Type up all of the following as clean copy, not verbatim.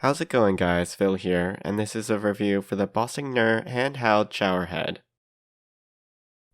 How's it going, guys? Phil here, and this is a review for the Bostingner handheld showerhead.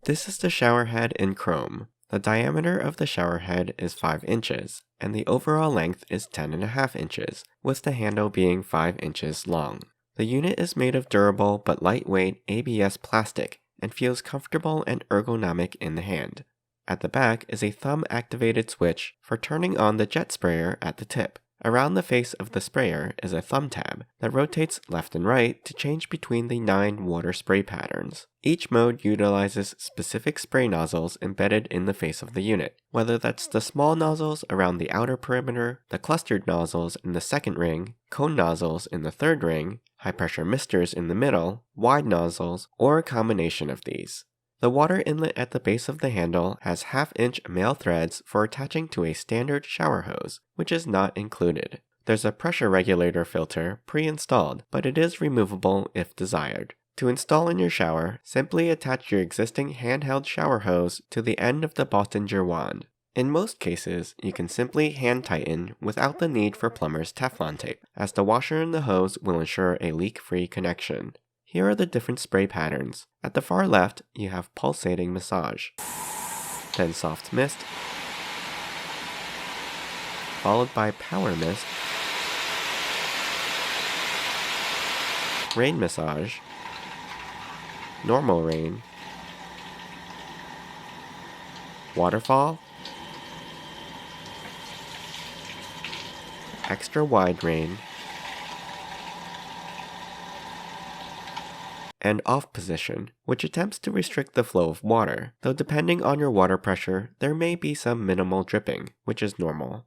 This is the showerhead in chrome. The diameter of the showerhead is 5 inches, and the overall length is 10.5 inches, with the handle being 5 inches long. The unit is made of durable but lightweight ABS plastic and feels comfortable and ergonomic in the hand. At the back is a thumb-activated switch for turning on the jet sprayer at the tip. Around the face of the sprayer is a thumb tab that rotates left and right to change between the 9 water spray patterns. Each mode utilizes specific spray nozzles embedded in the face of the unit, whether that's the small nozzles around the outer perimeter, the clustered nozzles in the second ring, cone nozzles in the third ring, high-pressure misters in the middle, wide nozzles, or a combination of these. The water inlet at the base of the handle has half-inch male threads for attaching to a standard shower hose, which is not included. There's a pressure regulator filter pre-installed, but it is removable if desired. To install in your shower, simply attach your existing handheld shower hose to the end of the Bostinger wand. In most cases, you can simply hand tighten without the need for plumber's Teflon tape, as the washer in the hose will ensure a leak-free connection. Here are the different spray patterns. At the far left, you have pulsating massage, then soft mist, followed by power mist, rain massage, normal rain, waterfall, extra wide rain, and off position, which attempts to restrict the flow of water, though depending on your water pressure, there may be some minimal dripping, which is normal.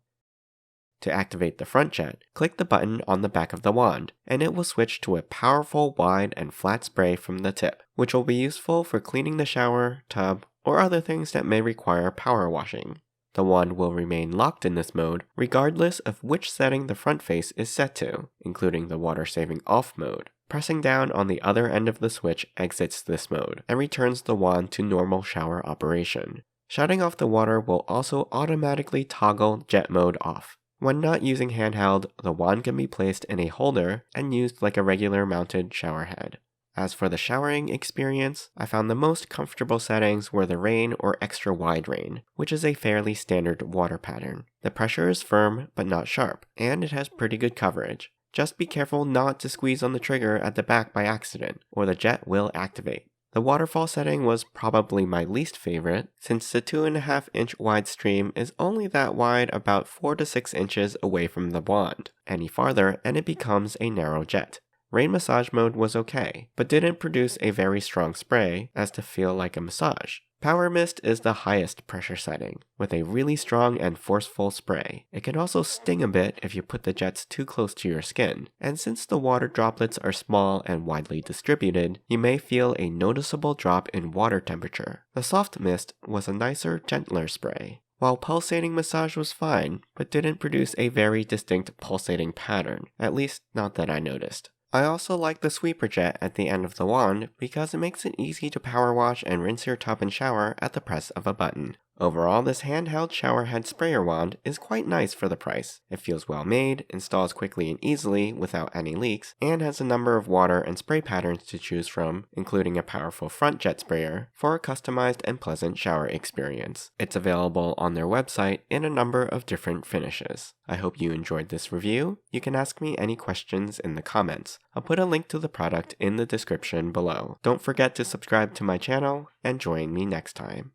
To activate the front jet, click the button on the back of the wand, and it will switch to a powerful wide and flat spray from the tip, which will be useful for cleaning the shower, tub, or other things that may require power washing. The wand will remain locked in this mode regardless of which setting the front face is set to, including the water-saving off mode. Pressing down on the other end of the switch exits this mode and returns the wand to normal shower operation. Shutting off the water will also automatically toggle jet mode off. When not using handheld, the wand can be placed in a holder and used like a regular mounted shower head. As for the showering experience, I found the most comfortable settings were the rain or extra wide rain, which is a fairly standard water pattern. The pressure is firm but not sharp, and it has pretty good coverage. Just be careful not to squeeze on the trigger at the back by accident, or the jet will activate. The waterfall setting was probably my least favorite, since the 2.5 inch wide stream is only that wide about 4 to 6 inches away from the wand. Any farther and it becomes a narrow jet. Rain massage mode was okay, but didn't produce a very strong spray as to feel like a massage. Power mist is the highest pressure setting, with a really strong and forceful spray. It can also sting a bit if you put the jets too close to your skin, and since the water droplets are small and widely distributed, you may feel a noticeable drop in water temperature. The soft mist was a nicer, gentler spray, while pulsating massage was fine, but didn't produce a very distinct pulsating pattern, at least not that I noticed. I also like the sweeper jet at the end of the wand because it makes it easy to power wash and rinse your tub and shower at the press of a button. Overall, this handheld showerhead sprayer wand is quite nice for the price. It feels well made, installs quickly and easily without any leaks, and has a number of water and spray patterns to choose from, including a powerful front jet sprayer, for a customized and pleasant shower experience. It's available on their website in a number of different finishes. I hope you enjoyed this review. You can ask me any questions in the comments. I'll put a link to the product in the description below. Don't forget to subscribe to my channel and join me next time.